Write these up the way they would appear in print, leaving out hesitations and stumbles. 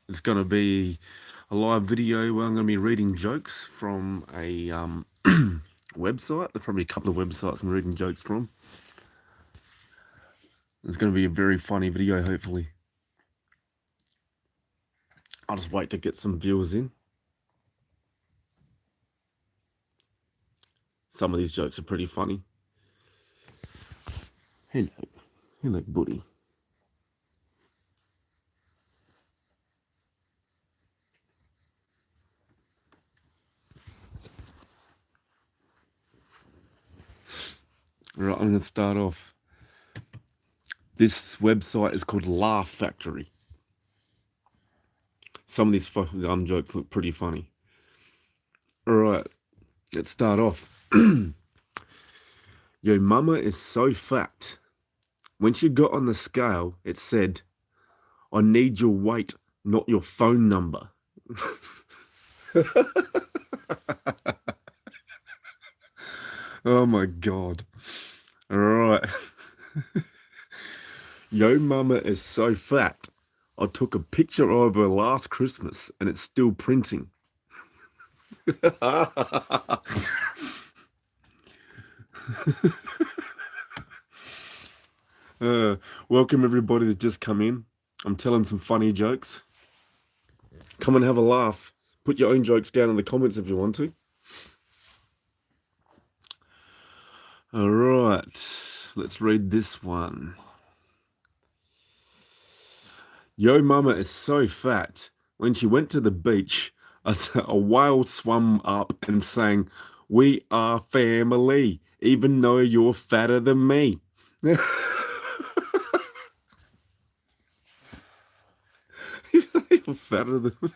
It's going to be a live video where I'm going to be reading jokes from a website. There's probably a couple of websites I'm reading jokes from. It's going to be a very funny video, hopefully. I'll just wait to get some viewers in. Some of these jokes are pretty funny. Hello. Hello, buddy. All right, I'm going to start off. This website is called Laugh Factory. Some of these jokes look pretty funny. All right, let's start off. Yo mama is so fat. When she got on the scale, it said, I need your weight, not your phone number. Oh my God. All right. Yo mama is so fat. I took a picture of her last Christmas and it's still printing. Welcome everybody that just come in. I'm telling some funny jokes. Come and have a laugh. Put your own jokes down in the comments if you want to. All right, let's read this one. Yo mama is so fat. When she went to the beach, a whale swam up and sang, "We are family, even though you're fatter than me." You're fatter than me.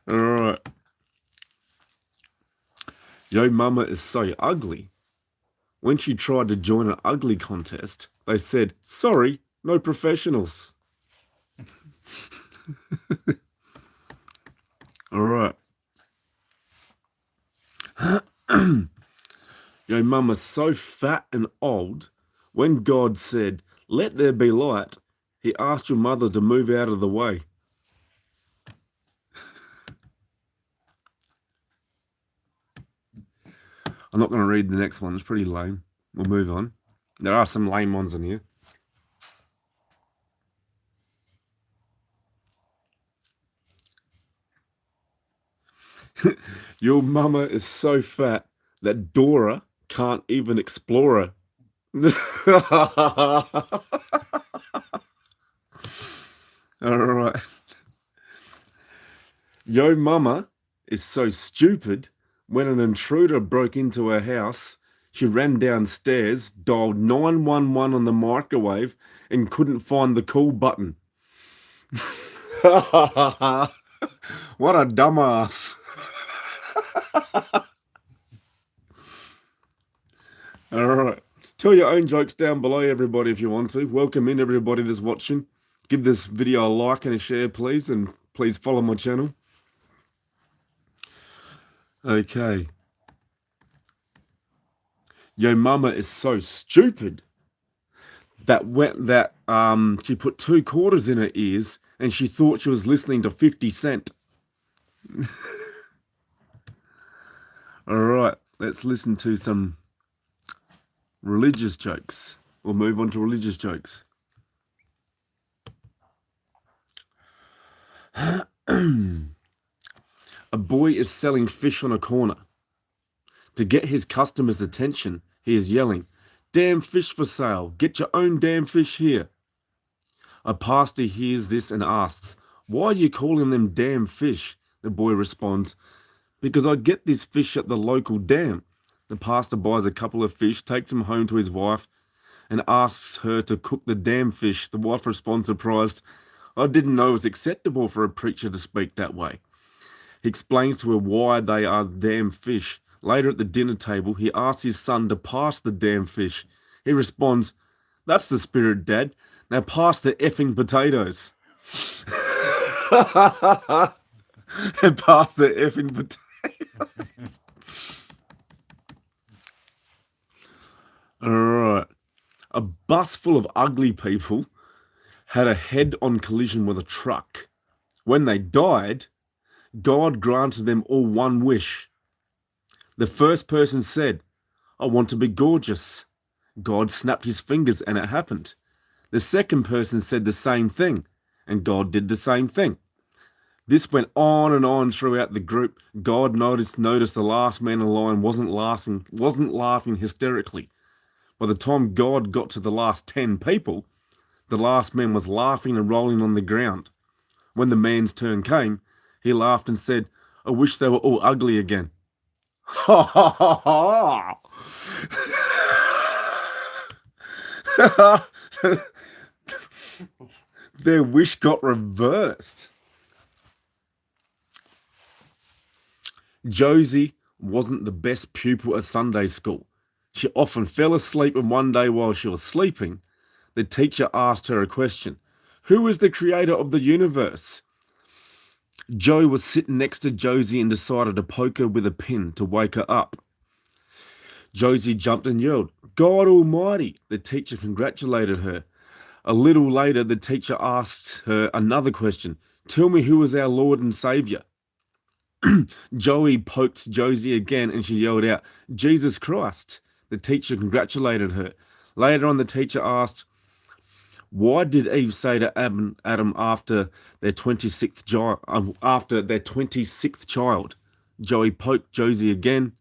All right. Yo mama is so ugly. When she tried to join an ugly contest, they said, "Sorry, no professionals." All right. Yo mama's so fat and old, when God said, "Let there be light," he asked your mother to move out of the way. I'm not going to read the next one. It's pretty lame. We'll move on. There are some lame ones in here. Your mama is so fat that Dora can't even explore her. All right. Yo mama is so stupid, when an intruder broke into her house, she ran downstairs, dialed 911 on the microwave, and couldn't find the call button. What a dumbass. All right. Tell your own jokes down below, everybody, if you want to. Welcome in, everybody that's watching. Give this video a like and a share, please, and please follow my channel. Okay. Yo mama is so stupid that she put 2 quarters in her ears and she thought she was listening to 50 Cent. All right, let's listen to some religious jokes. We'll move on to religious jokes. A boy is selling fish on a corner. To get his customers' attention, he is yelling, "Damn fish for sale, get your own damn fish here." A pastor hears this and asks, "Why are you calling them damn fish?" The boy responds, "Because I get this fish at the local dam." The pastor buys a couple of fish, takes them home to his wife, and asks her to cook the damn fish. The wife responds surprised, "I didn't know it was acceptable for a preacher to speak that way." He explains to her why they are damn fish. Later at the dinner table, he asks his son to pass the damn fish. He responds, "That's the spirit, Dad. Now pass the effing potatoes." And pass the effing potatoes. All right. A bus full of ugly people had a head-on collision with a truck. When they died, God granted them all one wish. The first person said, "I want to be gorgeous." God snapped his fingers and it happened. The second person said the same thing, and God did the same thing. This went on and on throughout the group. God noticed the last man in line wasn't laughing hysterically. By the time God got to the last 10 people, the last man was laughing and rolling on the ground. When the man's turn came, he laughed and said, "I wish they were all ugly again." Ha ha ha ha! Their wish got reversed. Josie wasn't the best pupil at Sunday school. She often fell asleep, and one day while she was sleeping, the teacher asked her a question. Who is the creator of the universe? Joe was sitting next to Josie and decided to poke her with a pin to wake her up. Josie jumped and yelled, "God Almighty!" The teacher congratulated her. A little later, the teacher asked her another question. "Tell me who is our Lord and Savior?" Joey poked Josie again and she yelled out, "Jesus Christ." The teacher congratulated her. Later on, the teacher asked, "Why did Eve say to Adam after their 26th child?" Joey poked Josie again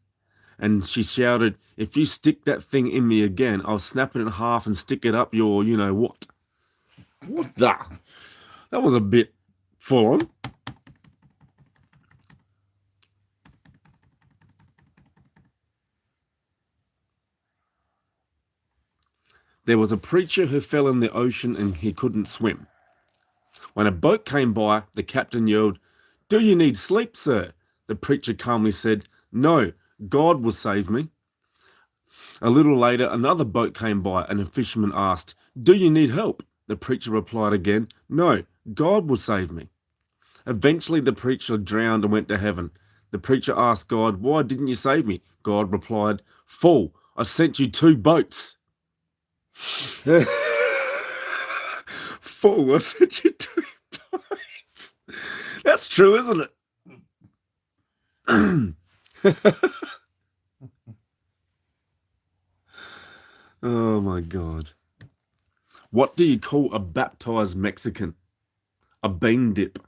and she shouted, "If you stick that thing in me again, I'll snap it in half and stick it up your you know what." What the? That was a bit full on. There was a preacher who fell in the ocean and he couldn't swim. When a boat came by, the captain yelled, "Do you need sleep, sir?" The preacher calmly said, "No, God will save me." A little later, another boat came by and a fisherman asked, "Do you need help?" The preacher replied again, "No, God will save me." Eventually, the preacher drowned and went to heaven. The preacher asked God, "Why didn't you save me?" God replied, "Fool, I sent you 2 boats. Fool, I sent you 2 boats. That's true, isn't it? Oh my God. What do you call a baptized Mexican? A bean dip.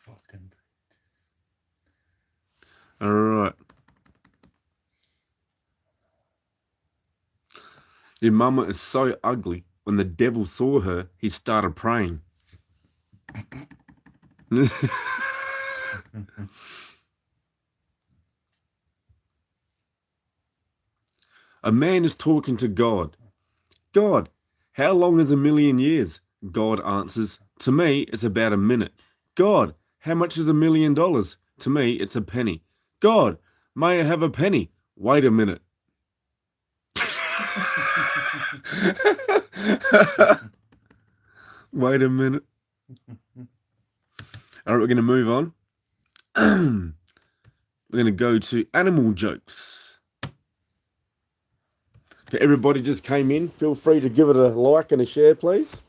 Fucking. All right. Your mama is so ugly. When the devil saw her, he started praying. A man is talking to God. "God, how long is 1,000,000 years?" God answers, "To me, it's about a minute." "God, how much is $1,000,000? To me, it's a penny." "God, may I have a penny?" "Wait a minute." Wait a minute. All right, we're going to move on. We're going to go to animal jokes. If everybody just came in, feel free to give it a like and a share, please.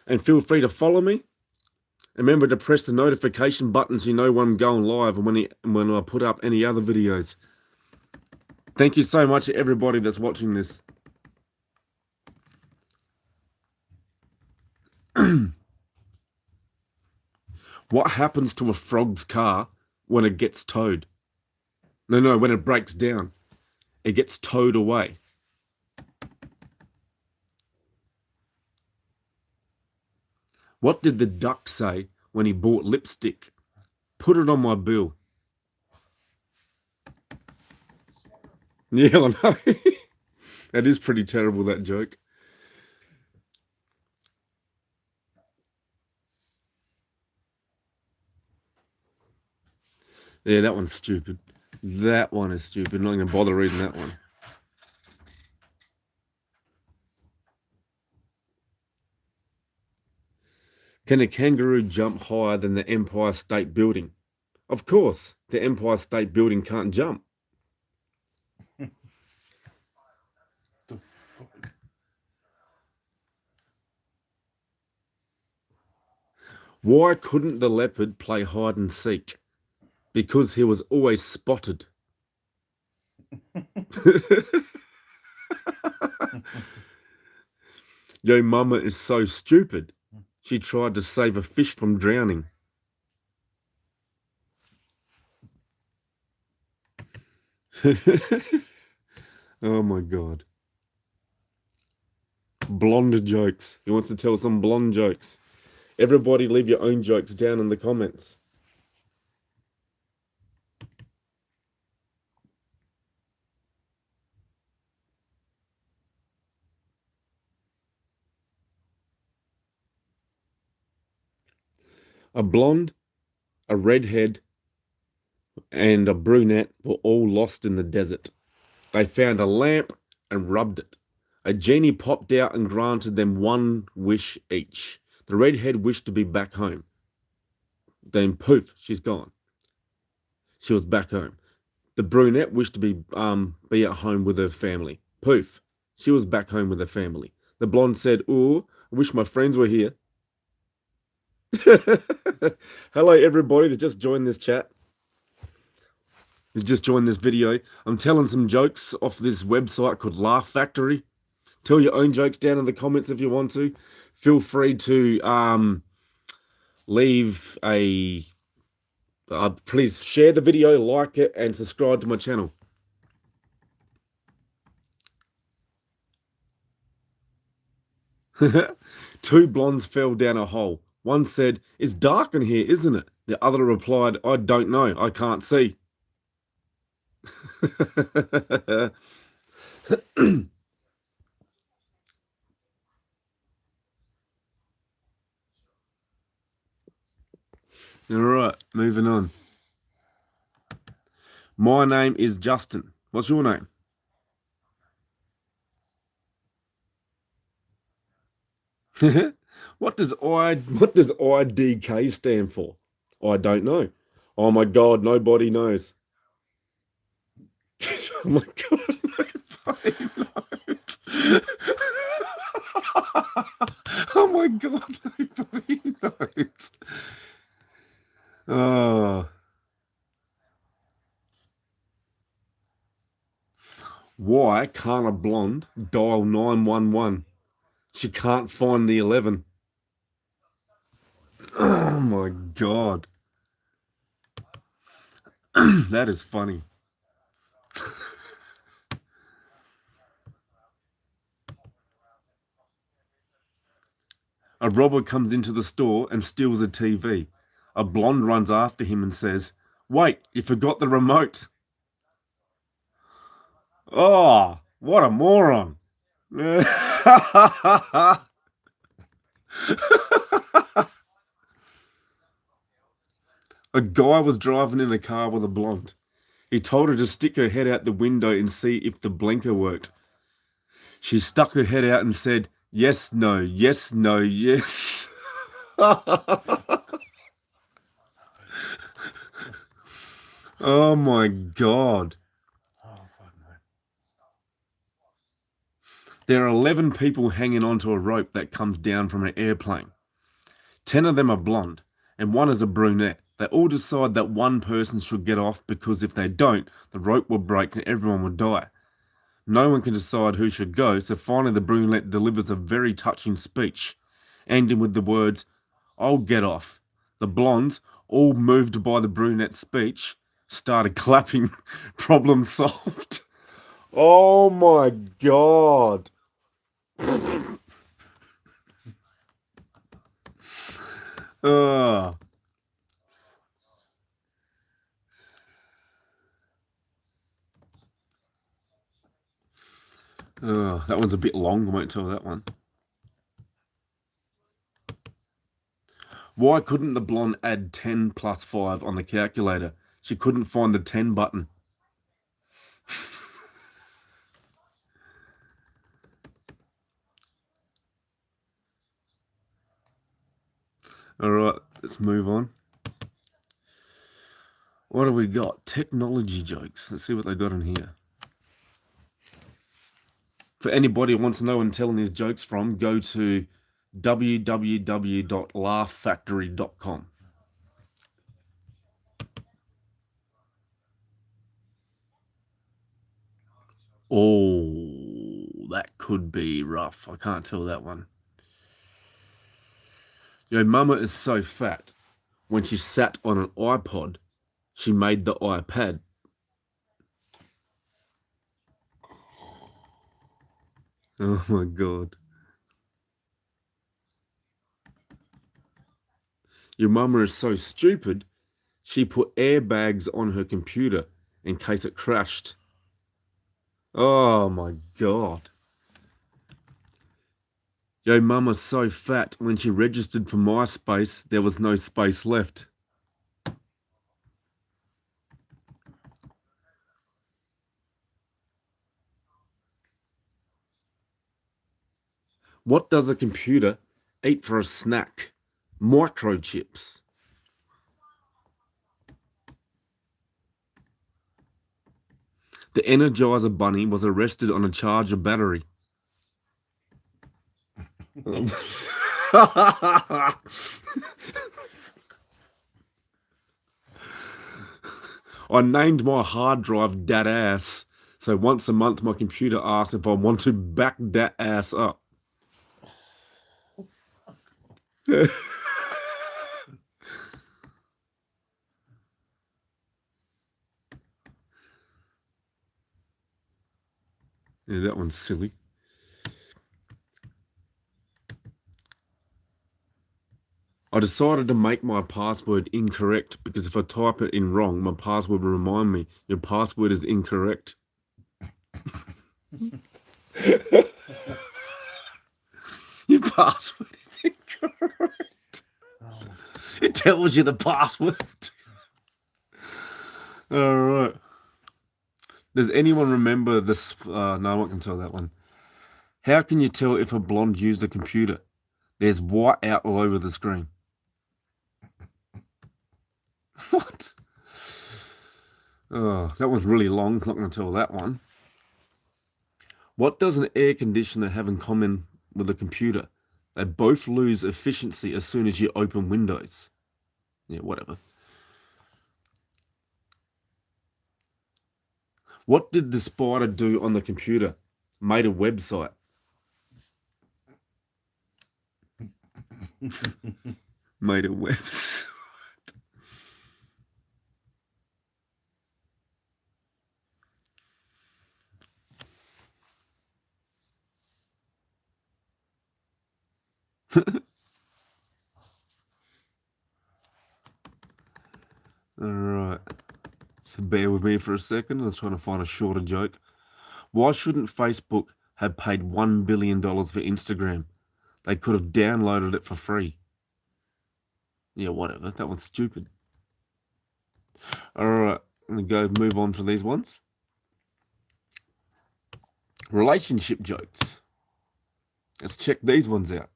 And feel free to follow me. Remember to press the notification button so you know when I'm going live and when I put up any other videos. Thank you so much to everybody that's watching this. What happens to a frog's car when it gets towed? No, when it breaks down. It gets towed away. What did the duck say when he bought lipstick? "Put it on my bill." Yeah, I know. That is pretty terrible, that joke. Yeah, that one's stupid. That one is stupid. I'm not going to bother reading that one. Can a kangaroo jump higher than the Empire State Building? Of course, the Empire State Building can't jump. The fuck? Why couldn't the leopard play hide and seek? Because he was always spotted. Yo mama is so stupid. She tried to save a fish from drowning. Oh my god. Blonde jokes. He wants to tell some blonde jokes. Everybody leave your own jokes down in the comments. A blonde, a redhead, and a brunette were all lost in the desert. They found a lamp and rubbed it. A genie popped out and granted them one wish each. The redhead wished to be back home. Then poof, she's gone. She was back home. The brunette wished to be at home with her family. Poof, she was back home with her family. The blonde said, "Ooh, I wish my friends were here." Hello, everybody that just joined this chat. That just joined this video. I'm telling some jokes off this website called Laugh Factory. Tell your own jokes down in the comments if you want to. Feel free to leave a. Please share the video, like it, and subscribe to my channel. Two blondes fell down a hole. One said, "It's dark in here, isn't it?" The other replied, "I don't know. I can't see." All right, moving on. My name is Justin. What's your name? What does IDK stand for? I don't know. Oh my god, nobody knows. Oh my god, nobody knows. Oh my god, nobody knows. Oh. Why can't a blonde dial 911? She can't find the 11. Oh my god. That is funny. A robber comes into the store and steals a TV. A blonde runs after him and says, "Wait, you forgot the remote." Oh, what a moron. A guy was driving in a car with a blonde. He told her to stick her head out the window and see if the blinker worked. She stuck her head out and said, "Yes, no, yes, no, yes." Oh my god. Oh, fuck, man. There are 11 people hanging onto a rope that comes down from an airplane. 10 of them are blonde, and one is a brunette. They all decide that one person should get off because if they don't, the rope will break and everyone will die. No one can decide who should go, so finally the brunette delivers a very touching speech, ending with the words, "I'll get off." The blondes, all moved by the brunette's speech, started clapping. Problem solved. Oh my god. Uh, that one's a bit long. I won't tell that one. Why couldn't the blonde add 10 plus 5 on the calculator? She couldn't find the 10 button. All right, let's move on. What have we got? Technology jokes. Let's see what they got in here. For anybody who wants to know and telling these jokes from, go to www.laughfactory.com. Oh, that could be rough. I can't tell that one. Yo, mama is so fat. When she sat on an iPod, she made the iPad. Oh my God. Your mama is so stupid, she put airbags on her computer in case it crashed. Oh my God. Yo, mama's so fat, when she registered for MySpace, there was no space left. What does a computer eat for a snack? Microchips. The Energizer Bunny was arrested on a charge of battery. I named my hard drive Dat Ass, so once a month my computer asks if I want to back that ass up. Yeah, that one's silly. I decided to make my password incorrect because if I type it in wrong, my password will remind me your password is incorrect. Your password is incorrect. It tells you the password. All right. Does anyone remember this? No, I'm not going to tell that one. How can you tell if a blonde used a computer? There's white out all over the screen. What? Oh, that one's really long. It's not going to tell that one. What does an air conditioner have in common with a computer? They both lose efficiency as soon as you open Windows. Yeah, whatever. What did the spider do on the computer? Made a website. Made a website. All right. So bear with me for a second. I was trying to find a shorter joke. Why shouldn't Facebook have paid $1 billion for Instagram? They could have downloaded it for free. Yeah, whatever. That one's stupid. All right. I'm going to go move on to these ones. Relationship jokes. Let's check these ones out.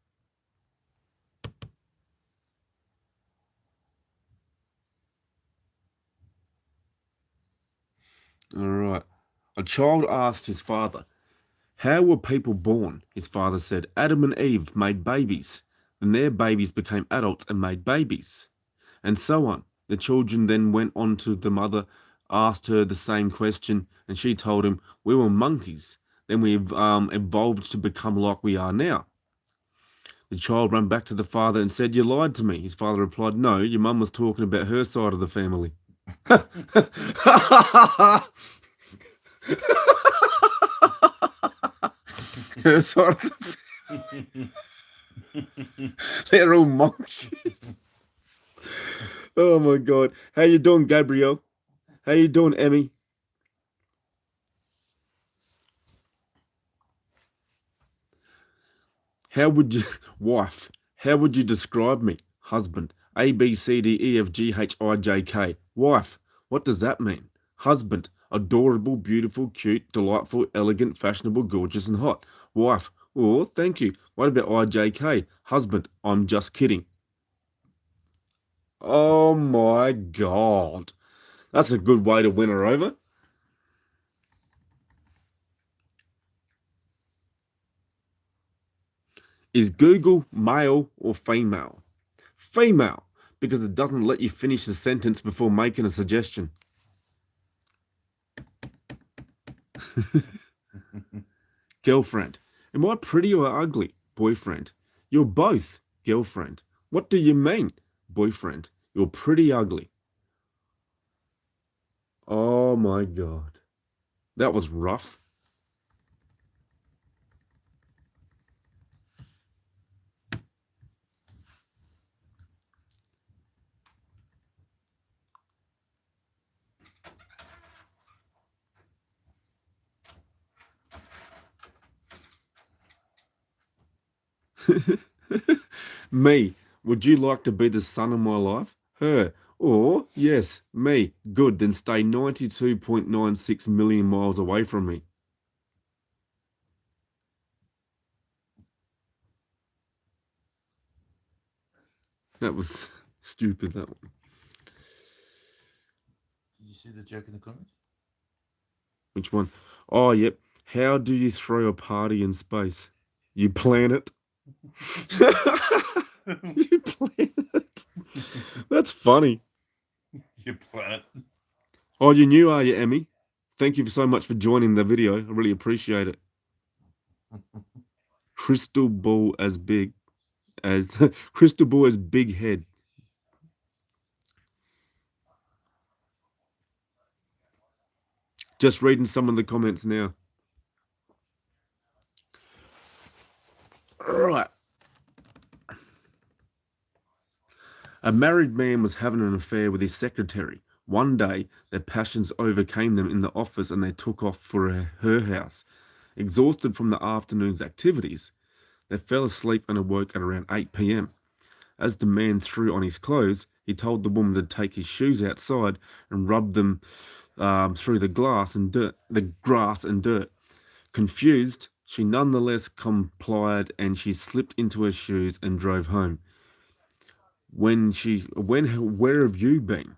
All right. A child asked his father, "How were people born?" His father said, "Adam and Eve made babies. Then their babies became adults and made babies." And so on. The children then went on to the mother, asked her the same question, and she told him, "We were monkeys. Then we evolved to become like we are now." The child ran back to the father and said, "You lied to me." His father replied, "No, your mum was talking about her side of the family." Her side of the They're all monkeys. Oh my God. How you doing, Gabriel? How you doing, Emmy? How would you, wife, how would you describe me? Husband, A, B, C, D, E, F, G, H, I, J, K. Wife, what does that mean? Husband, adorable, beautiful, cute, delightful, elegant, fashionable, gorgeous, and hot. Wife, oh, thank you. What about I, J, K? Husband, I'm just kidding. Oh my God. That's a good way to win her over. Is Google male or female? Female, because it doesn't let you finish the sentence before making a suggestion. Girlfriend. Am I pretty or ugly? Boyfriend. You're both. Girlfriend. What do you mean? Boyfriend. You're pretty ugly. Oh my God. That was rough. Me. Would you like to be the sun of my life? Her. Or, yes, me. Good, then stay 92.96 million miles away from me. That was stupid, that one. Did you see the joke in the comments? Which one? Oh, yep. How do you throw a party in space? You plan it. You plan it. That's funny. You plan it. Oh, you new, are you, Emmy? Thank you so much for joining the video. I really appreciate it. Crystal ball as big as crystal ball as big head. Just reading some of the comments now. Right. A married man was having an affair with his secretary. One day, their passions overcame them in the office and they took off for her house. Exhausted from the afternoon's activities, they fell asleep and awoke at around 8 p.m. As the man threw on his clothes, he told the woman to take his shoes outside and rub them through the grass and dirt. Confused, she nonetheless complied and she slipped into her shoes and drove home. Where have you been?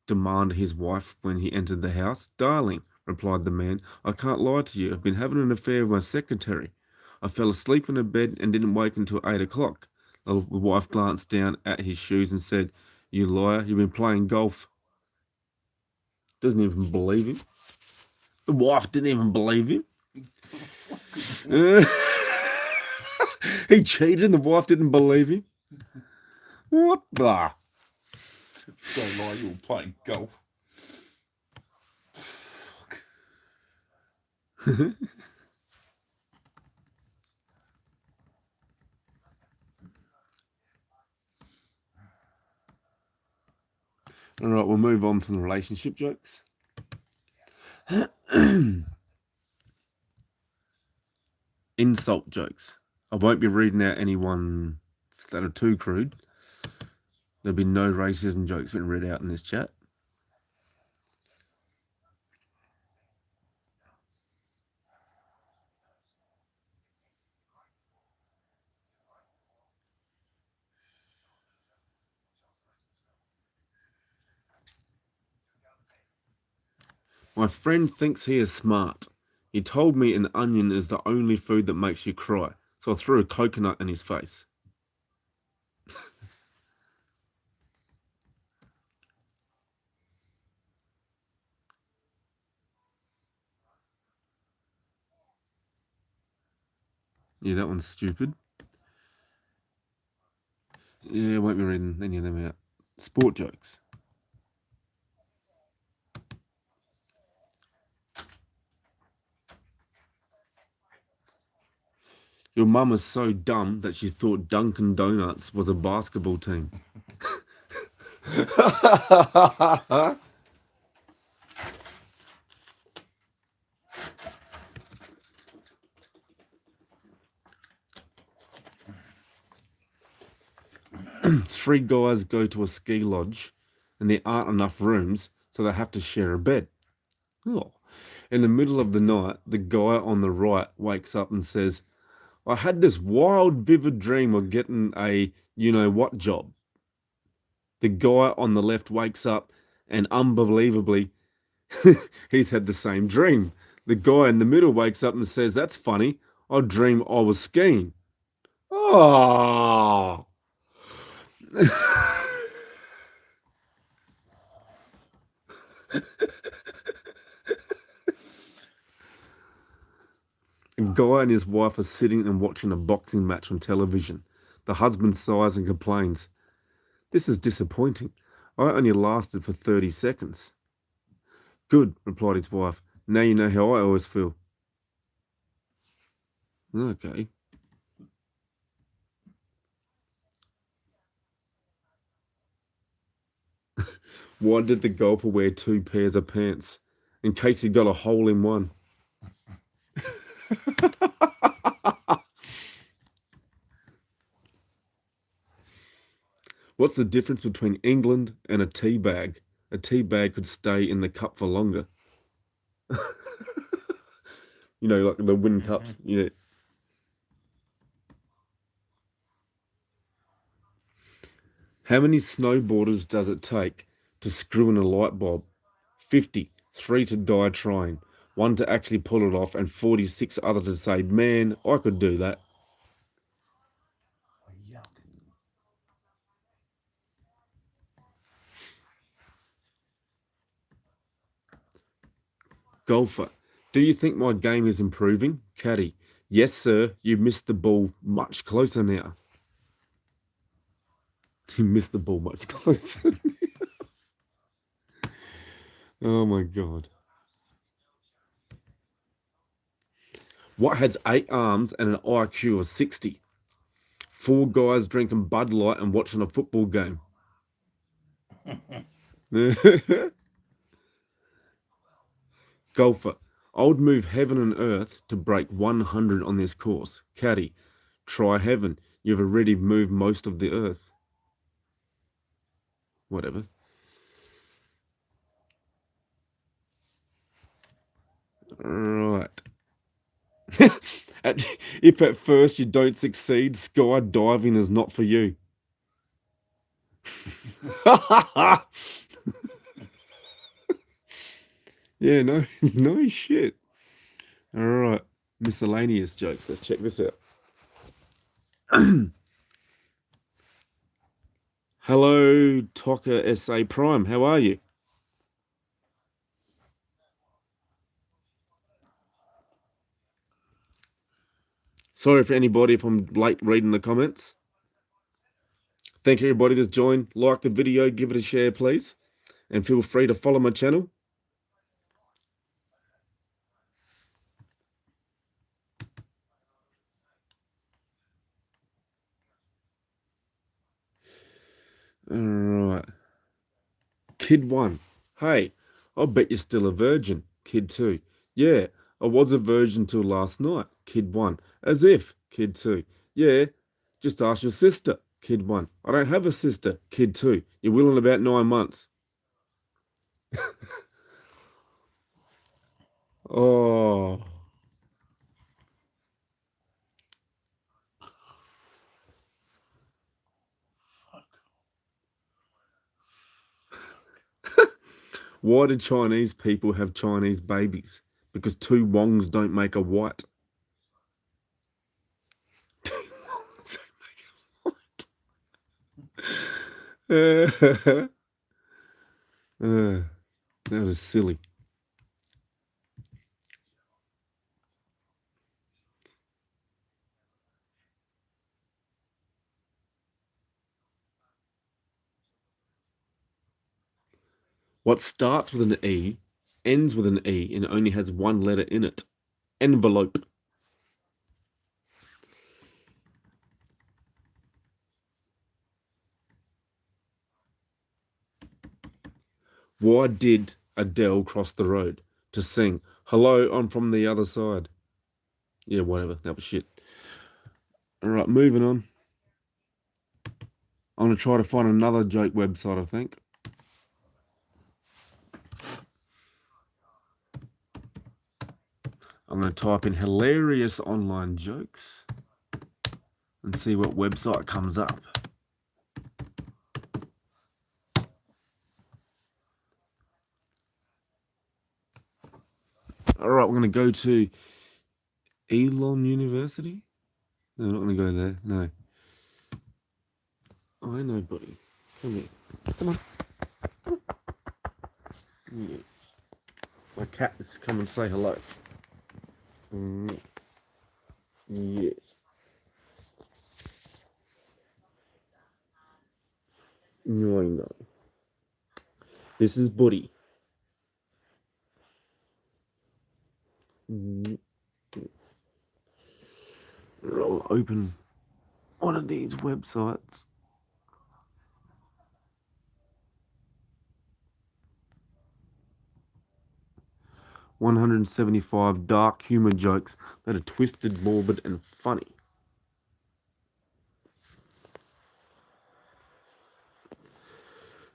Demanded his wife when he entered the house. Darling, replied the man, I can't lie to you. I've been having an affair with my secretary. I fell asleep in a bed and didn't wake until 8 o'clock. The wife glanced down at his shoes and said, You liar, you've been playing golf. Doesn't even believe him. The wife didn't even believe him. He cheated and the wife didn't believe him. What the? Don't lie, you were playing golf. All right, we'll move on from the relationship jokes. Insult jokes. I won't be reading out any ones that are too crude. There'll be no racism jokes being read out in this chat. My friend thinks he is smart. He told me an onion is the only food that makes you cry, so I threw a coconut in his face. Yeah, that one's stupid. Yeah, I won't be reading any of them out. Sport jokes. Your mum is so dumb that she thought Dunkin' Donuts was a basketball team. 3 guys go to a ski lodge and there aren't enough rooms, so they have to share a bed. Oh. In the middle of the night, the guy on the right wakes up and says, I had this wild, vivid dream of getting a you-know-what job. The guy on the left wakes up and unbelievably, he's had the same dream. The guy in the middle wakes up and says, That's funny. I dreamed I was skiing. Oh, Oh. A guy and his wife are sitting and watching a boxing match on television. The husband sighs and complains, "This is disappointing. I only lasted for 30 seconds. Good, replied his wife. Now you know how I always feel. Okay. Why did the golfer wear 2 pairs of pants? In case he got a hole in one. What's the difference between England and a tea bag? A tea bag could stay in the cup for longer. You know, like the wind cups. Yeah. How many snowboarders does it take to screw in a light bulb? 50. 3 to die trying. 1 to actually pull it off, and 46 other to say, man, I could do that. Oh, yuck. Golfer. Do you think my game is improving? Caddy. Yes, sir. You missed the ball much closer now. You missed the ball much closer. Oh my God. What has 8 arms and an IQ of 60? 4 guys drinking Bud Light and watching a football game. Golfer. I would move heaven and earth to break 100 on this course. Caddy. Try heaven. You've already moved most of the earth. Whatever. Right. If at first you don't succeed, skydiving is not for you. Yeah, no, no shit. All right, miscellaneous jokes. Let's check this out. Hello, Toka SA Prime. How are you? Sorry for anybody if I'm late reading the comments. Thank everybody that's joined. Like the video, give it a share, please. And feel free to follow my channel. All right. Kid 1. Hey, I'll bet you're still a virgin. Kid 2. Yeah, I was a virgin till last night. Kid 1. As if. Kid 2. Yeah, just ask your sister. Kid 1. I don't have a sister. Kid 2. You will in about 9 months. Oh. Why do Chinese people have Chinese babies? Because 2 wongs don't make a white. 2 wongs don't make a white. That is silly. What starts with an E, ends with an E, and only has 1 letter in it? Envelope. Why did Adele cross the road? To sing, hello, I'm from the other side. Yeah, whatever. That was shit. All right, moving on. I'm going to try to find another joke website, I think. I'm going to type in hilarious online jokes and see what website comes up. All right, we're going to go to Elon University. No, we're not going to go there. No. I know, buddy. Come here. Come on. Yes. My cat has come and say hello. Yes. No, I know. This is Buddy. I'll open one of these websites. "175 dark humor jokes that are twisted, morbid, and funny."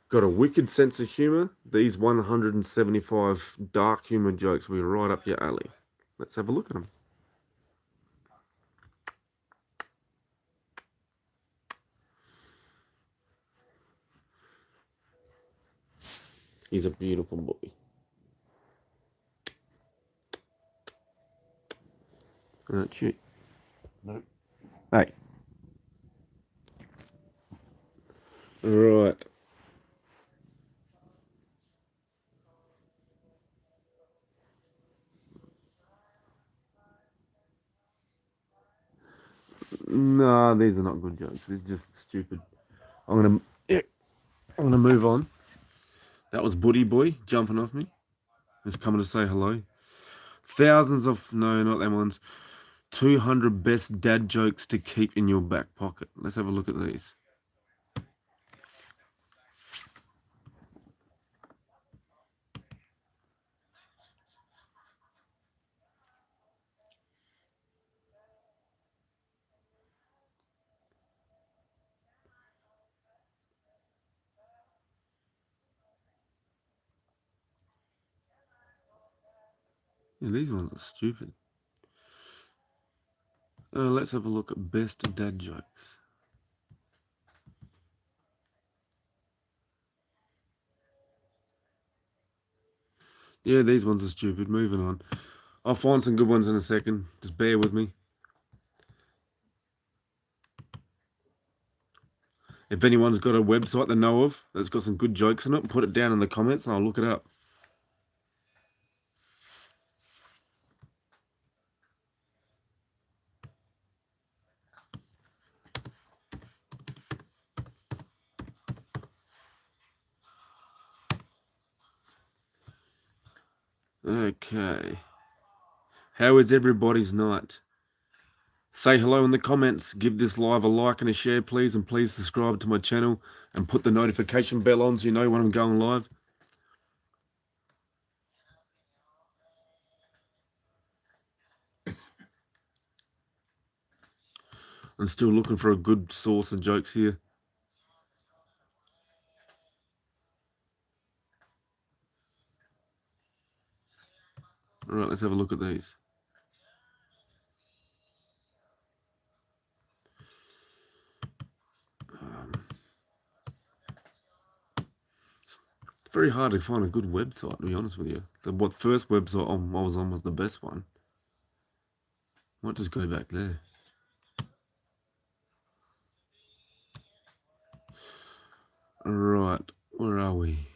Got a wicked sense of humor? These 175 dark humor jokes will be right up your alley. Let's have a look at them. He's a beautiful boy. Aren't you? Nope. Hey. Right. No, these are not good jokes. These are just stupid. I'm gonna move on. That was Buddy Boy jumping off me. He's coming to say hello. Thousands of no, not them ones. 200 best dad jokes to keep in your back pocket. Let's have a look at these. Yeah, these ones are stupid. Let's have a look at best dad jokes. Yeah, these ones are stupid. Moving on. I'll find some good ones in a second. Just bear with me. If anyone's got a website they know of that's got some good jokes in it, put it down in the comments and I'll look it up. Okay. How is everybody's night? Say hello in the comments. Give this live a like and a share, please. And please subscribe to my channel and put the notification bell on so you know when I'm going live. I'm still looking for a good source of jokes here. All right, let's have a look at these. It's very hard to find a good website, to be honest with you. The first website I was on was the best one. Might just go back there. Right, where are we?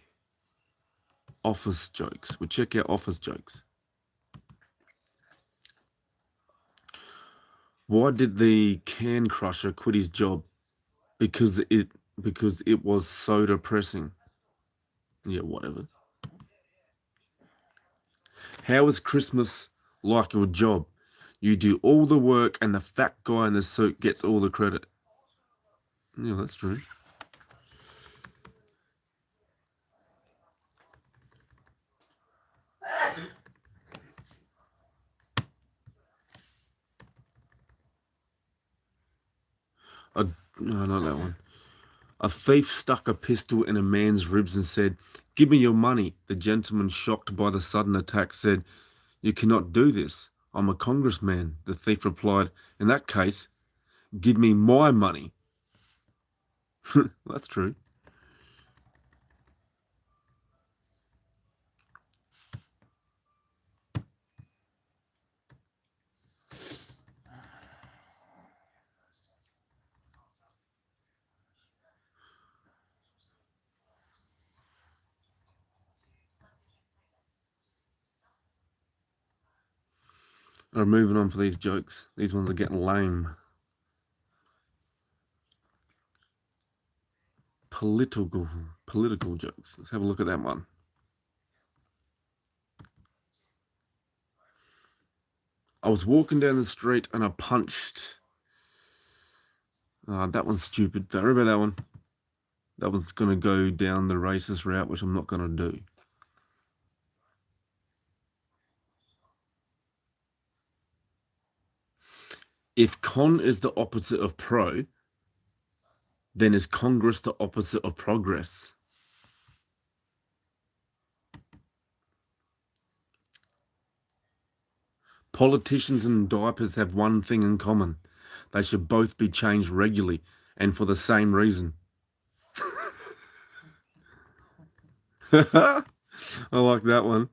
Office jokes. We'll check out office jokes. Why did the can crusher quit his job? Because it was so depressing. Yeah, whatever. How is Christmas like your job? You do all the work and the fat guy in the suit gets all the credit. Yeah, that's true. No, not that one. A thief stuck a pistol in a man's ribs and said, "Give me your money." The gentleman, shocked by the sudden attack, said, "You cannot do this. I'm a congressman." The thief replied, "In that case, give me my money." That's true. Or moving on for these jokes. These ones are getting lame. Political jokes. Let's have a look at that one. I was walking down the street and I punched. That one's stupid. Don't worry about that one. That one's going to go down the racist route, which I'm not going to do. If con is the opposite of pro, then is Congress the opposite of progress? Politicians and diapers have one thing in common. They should both be changed regularly and for the same reason. I like that one.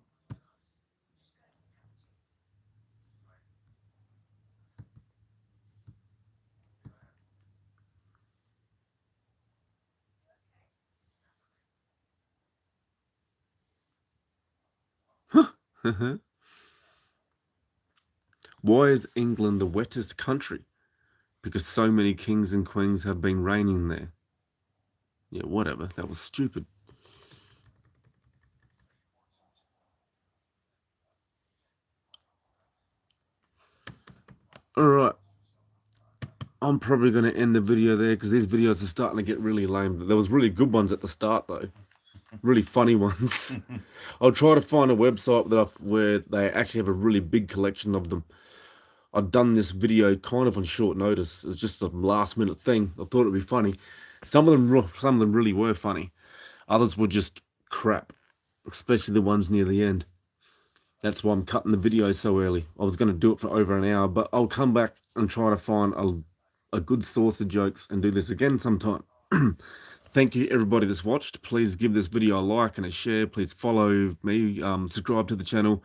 Why is England the wettest country? Because so many kings and queens have been reigning there. Yeah, whatever. That was stupid. Alright. I'm probably going to end the video there because these videos are starting to get really lame. There was really good ones at the start, though. Really funny ones. I'll try to find a website where they actually have a really big collection of them. I've done this video kind of on short notice. It was just a last-minute thing. I thought it'd be funny. Some of them really were funny. Others were just crap, especially the ones near the end. That's why I'm cutting the video so early. I was going to do it for over an hour, but I'll come back and try to find a good source of jokes and do this again sometime. Thank you, everybody that's watched. Please give this video a like and a share. Please follow me, subscribe to the channel.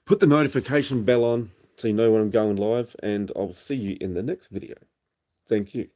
Put the notification bell on so you know when I'm going live, and I'll see you in the next video. Thank you.